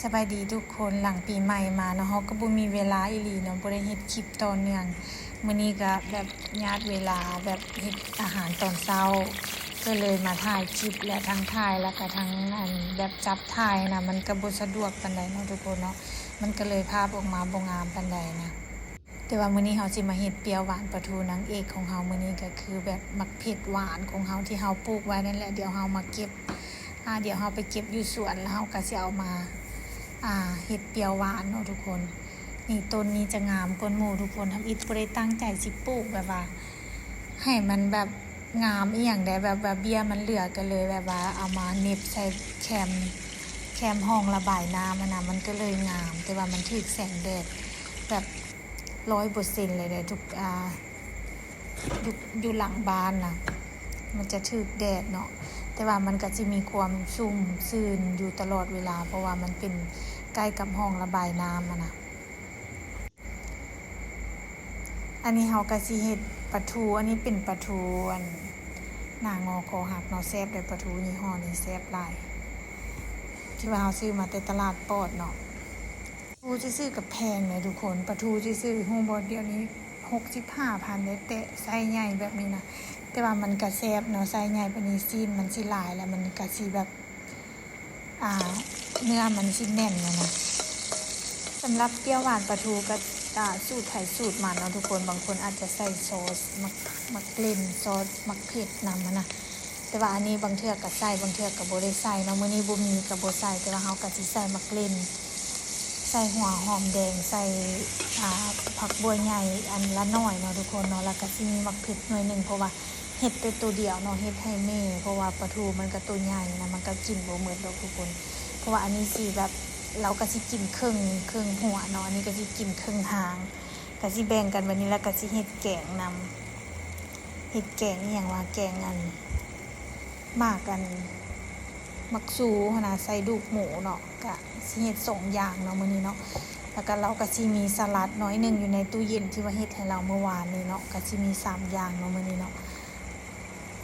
สบายดีทุกคนหลังปีใหม่มาเนาะเฮาก็บ่มีเวลาอีหลีเนาะบ่ได้เฮ็ดคลิปต่อเนื่องมื้อนี้ก็แบบญาติเวลาแบบเฮ็ดอาหารตอนเช้าก็เลยมาถ่ายคลิปและทั้งถ่ายแล้วก็ทั้งแบบจับถ่ายนะมันก็บ่สะดวกปานใดเนาะทุกคนเนาะมันก็เลยภาพออกมาบ่งามปานใดนะแต่ว่ามื้อนี้เฮาสิมาเฮ็ดเปรี้ยวหวานปลาทูนางเอกของเฮามื้อนี้ก็คือแบบมักเผ็ดหวานของเฮาที่เฮาปลูกไว้นั่นแหละเดี๋ยวเฮามาเก็บเดี๋ยวเฮาไปเก็บอยู่สวนแล้วเฮาก็สิเอามาเห็ดเปรี้ยวหวานเนาะทุกคนนี่ต้นนี้จะงามกว่าหมู่ทุกคนทำอิฐบ่ได้ตั้งใจสิปลูกแบบว่าให้มันแบบงามอีหยังได้แบบเบี้ยมันเหลือกันเลยแบบว่าเอามาเน็บใส่แคมห้องระบายน้ำมันก็เลยงามแต่ว่ามันถูกแสงแดดแบบ 100% เลยได้ทุกอยู่หลังบ้านนะมันจะถูกแดดเนาะแต่ว่ามันก็จะมีความชุ่มชื้นอยู่ตลอดเวลาเพราะว่ามันเป็นใกล้กับห้องระบายน้ำนะอันนี้เฮาก็สิเฮ็ดปลาทูอันนี้เป็นปลาทูหน้างอคอหักเนาะแซ่บได้ปลาทูยี่ห้อนี้แซ่บหลายที่ว่าเฮาซื้อมาแต่ตลาดปอดเนาะปลาทูซื้อกับแพงเลยทุกคนปลาทูซื้อฮู้บ่เดี๋ยวนี้ 65,000 ได้แต่ไซส์ใหญ่แบบนี้นะแต่ว่ามันก็แซ่บเนาะไซส์ใหญ่ปานนี้ซีนมันสิหลายแล้วมันก็สิแบบเนื้อมันสิแน่นนะสำหรับเปรี้ยวหวานปลาทูก็สูตรไผสูตรมันเนาะทุกคนบางคนอาจจะใส่ซอสมักเล่นซอสมักเผ็ดนำนะแต่ว่าอันนี้บางเทื่อก็ใส่บางเทื่อก็บ่ได้ใส่เนาะมื้อนี้บ่มีก็บ่ใส่แต่ว่าเฮาก็สิใส่มักเล่นใส่หัวหอมแดงใส่ผักบัวใหญ่อันละน้อยเนาะทุกคนเนาะแล้วก็สิมีมักเผ็ดหน่อยนึงเพราะว่าเฮ็ดแต่ตัวเดียวเนาะเฮ็ดให้แม่เพราะว่าปลาทูมันก็ตัวใหญ่นะมันก็กินบ่หมดดอกทุกคนเพราะว่าอันนี้สิแบบเราก็สิกินครึ่งหัวเนาะอันนี้ก็สิกินครึ่งหางก็สิแบ่งกันวันนี้แล้วก็สิเฮ็ดแกงนำเฮ็ดแกงอีหยังว่าแกงมากกันมักซูนะใส่ดูกหมูเนาะก็สิเฮ็ด2อย่างเนาะมื้อนี้เนาะแล้วก็เราก็สิมีสลัดน้อยนึงอยู่ในตู้เย็นที่ว่าเฮ็ดให้เราเมื่อวานนี้เนาะก็สิมี3อย่างเนาะมื้อนี้เนาะ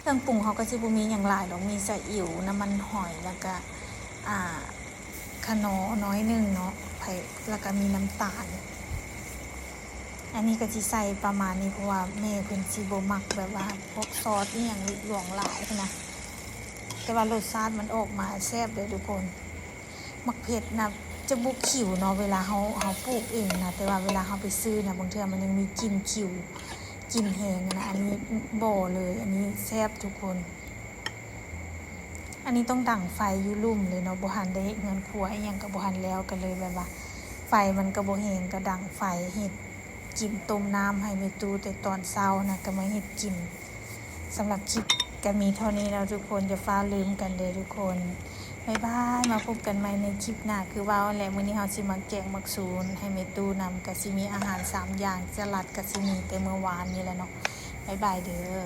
เครื่องปรุงเขาก็สิบ่มีหยังหลายดอกมีซีอิ๊วน้ำมันหอยแล้วก็ขนอน้อยนึงเนาะแล้วก็มีน้ำตาลอันนี้ก็สิใส่ประมาณนี้เพราะว่าแม่เพิ่นสิบ่มักแบบว่าพวกซอสอีหยังหลวงหลายนะแต่ว่ารสชาติมันออกมาแซ่บเลยทุกคนมักเผ็ดนะจะบุกขิวเนาะเวลาเฮาปลูกเองนะแต่ว่าเวลาเฮาไปซื้อนะบางเทื่อมันยังมีกลิ่นขิวกลิ่นแห้งนะอันนี้บ่เลยอันนี้แซ่บทุกคนอันนี้ต้องดั่งไฟอยู่ลุ่มเลยเนาะบ่ทันได้เฮ็ดเฮือนครัวอีหยังก็บ่ทันแล้วก็เลยแบบว่าไฟมันก็บ่แห้งก็ดั่งไฟเฮ็ดกินต้มน้ำให้แม่ตู่แต่ตอนเช้านะก็มาเฮ็ดกินสำหรับคลิปก็มีเท่านี้แล้วทุกคนอย่าฟ้าลืมกันเด้อทุกคนบ๊ายบายมาพบกันใหม่ในคลิปหน้าคือว่าแหละมื้อนี้เฮาสิมาแกงมักซูนให้แม่ตู่นำก็สิมีอาหาร3อย่างสลัดก็สิมีแต่เมื่อวานนี้แหละเนาะบ๊ายบายเด้อ